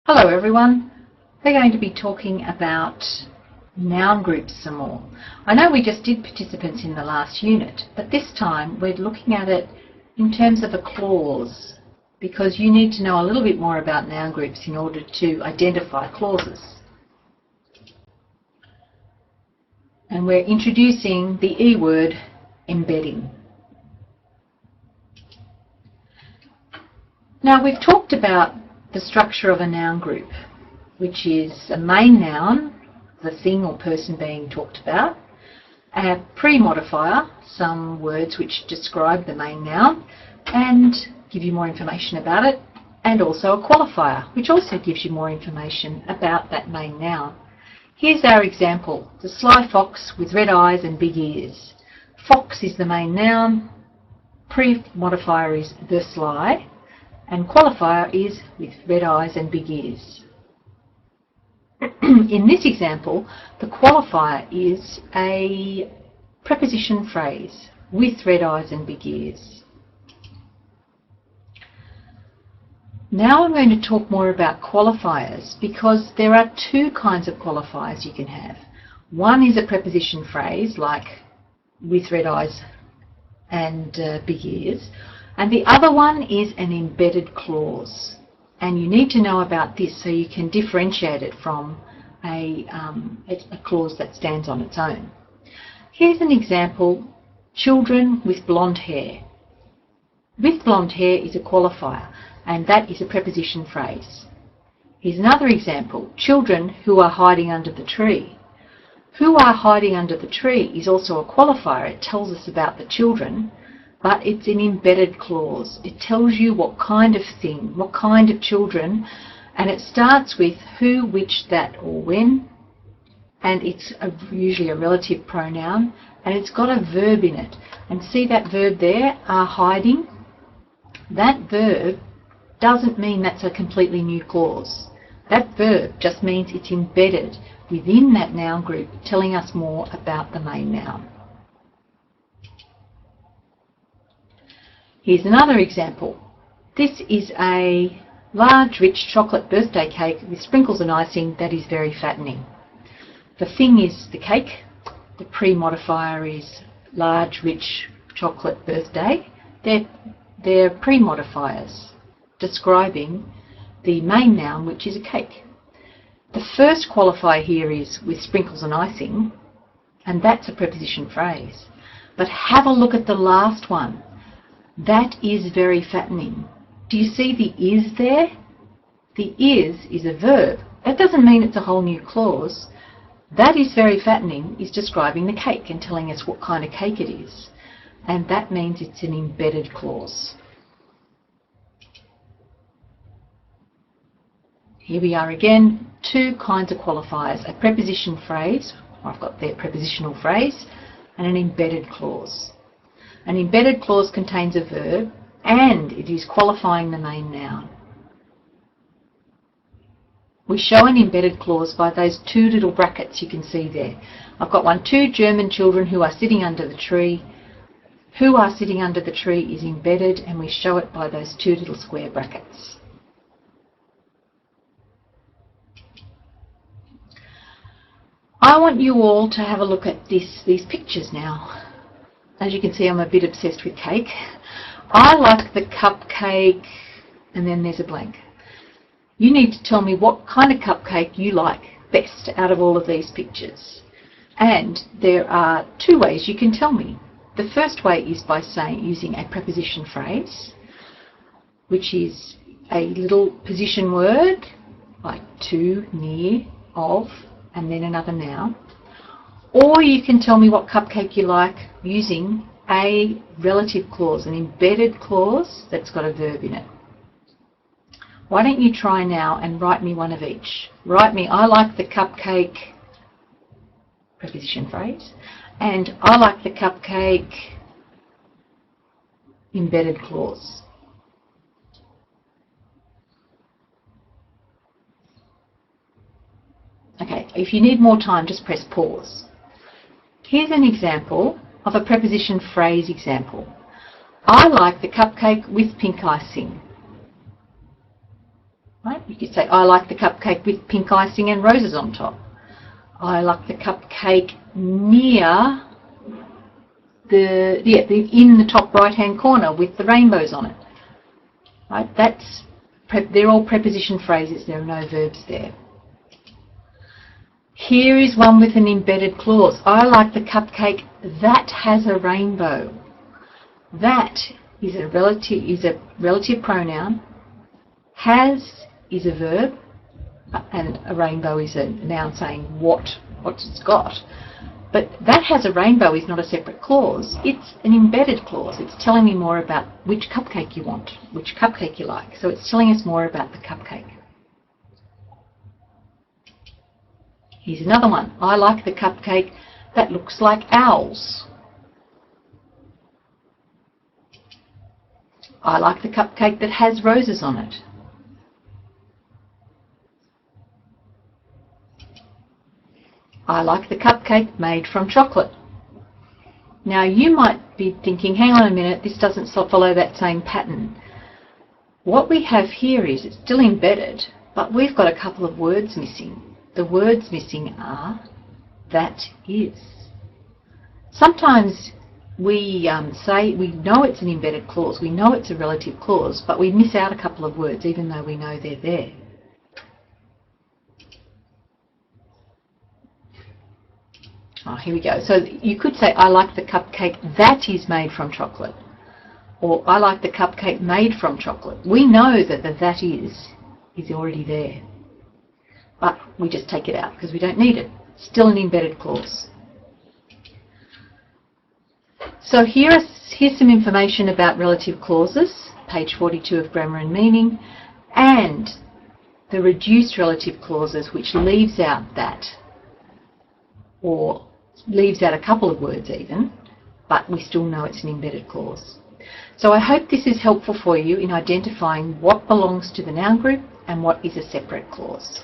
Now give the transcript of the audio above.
Hello everyone, we're going to be talking about noun groups some more. I know we just did participants in the last unit, but this time we're looking at it in terms of a clause, because you need to know a little bit more about noun groups in order to identify clauses. And we're introducing the E word, embedding. Now we've talked about the structure of a noun group, which is a main noun, the thing or person being talked about, a pre-modifier, some words which describe the main noun and give you more information about it, and also a qualifier, which also gives you more information about that main noun. Here's our example: the sly fox with red eyes and big ears. Fox is the main noun, pre-modifier is the sly, and qualifier is with red eyes and big ears. In this example, the qualifier is a preposition phrase, with red eyes and big ears. Now I'm going to talk more about qualifiers, because there are two kinds of qualifiers you can have. One is a preposition phrase like with red eyes and big ears, and the other one is an embedded clause. And you need to know about this so you can differentiate it from a clause that stands on its own. Here's an example: children with blonde hair. With blonde hair is a qualifier, and that is a preposition phrase. Here's another example: children who are hiding under the tree. Who are hiding under the tree is also a qualifier. It tells us about the children, but it's an embedded clause. It tells you what kind of thing, what kind of children, and it starts with who, which, that, or when, and it's usually a relative pronoun, and it's got a verb in it. And see that verb there, are hiding? That verb doesn't mean that's a completely new clause. That verb just means it's embedded within that noun group, telling us more about the main noun. Here's another example. This is a large, rich chocolate birthday cake with sprinkles and icing that is very fattening. The thing is the cake. The pre-modifier is large, rich chocolate birthday. They're pre-modifiers describing the main noun, which is a cake. The first qualifier here is with sprinkles and icing, and that's a preposition phrase. But have a look at the last one. That is very fattening. Do you see the is there? The is a verb. That doesn't mean it's a whole new clause. That is very fattening is describing the cake and telling us what kind of cake it is. And that means it's an embedded clause. Here we are again, two kinds of qualifiers: a preposition phrase, or I've got there prepositional phrase, and an embedded clause. An embedded clause contains a verb and it is qualifying the main noun. We show an embedded clause by those two little brackets you can see there. I've got one: two German children who are sitting under the tree. Who are sitting under the tree is embedded, and we show it by those two little square brackets. I want you all to have a look at these pictures now. As you can see, I'm a bit obsessed with cake. I like the cupcake, and then there's a blank. You need to tell me what kind of cupcake you like best out of all of these pictures. And there are two ways you can tell me. The first way is by using a preposition phrase, which is a little position word like to, near, of, and then another noun. Or you can tell me what cupcake you like using a relative clause, an embedded clause that's got a verb in it. Why don't you try now and write me one of each. Write me, I like the cupcake, preposition phrase, and I like the cupcake, embedded clause. Okay, if you need more time, just press pause. Here's an example of a preposition phrase example. I like the cupcake with pink icing. Right? You could say, I like the cupcake with pink icing and roses on top. I like the cupcake near in the top right hand corner with the rainbows on it. Right? They're all preposition phrases, there are no verbs there. Here is one with an embedded clause. I like the cupcake that has a rainbow. That is a relative pronoun. Has is a verb, and a rainbow is a noun saying what it's got. But that has a rainbow is not a separate clause. It's an embedded clause. It's telling me more about which cupcake you want, which cupcake you like. So it's telling us more about the cupcake. Here's another one. I like the cupcake that looks like owls. I like the cupcake that has roses on it. I like the cupcake made from chocolate. Now you might be thinking, hang on a minute, this doesn't follow that same pattern. What we have here is it's still embedded, but we've got a couple of words missing. The words missing are that is. Sometimes we say we know it's an embedded clause, we know it's a relative clause, but we miss out a couple of words even though we know they're there. Oh, here we go. So you could say, I like the cupcake that is made from chocolate. Or I like the cupcake made from chocolate. We know that the that is already there. But we just take it out because we don't need it. Still an embedded clause. So here's some information about relative clauses, page 42 of Grammar and Meaning, and the reduced relative clauses, which leaves out that, or leaves out a couple of words even, but we still know it's an embedded clause. So I hope this is helpful for you in identifying what belongs to the noun group and what is a separate clause.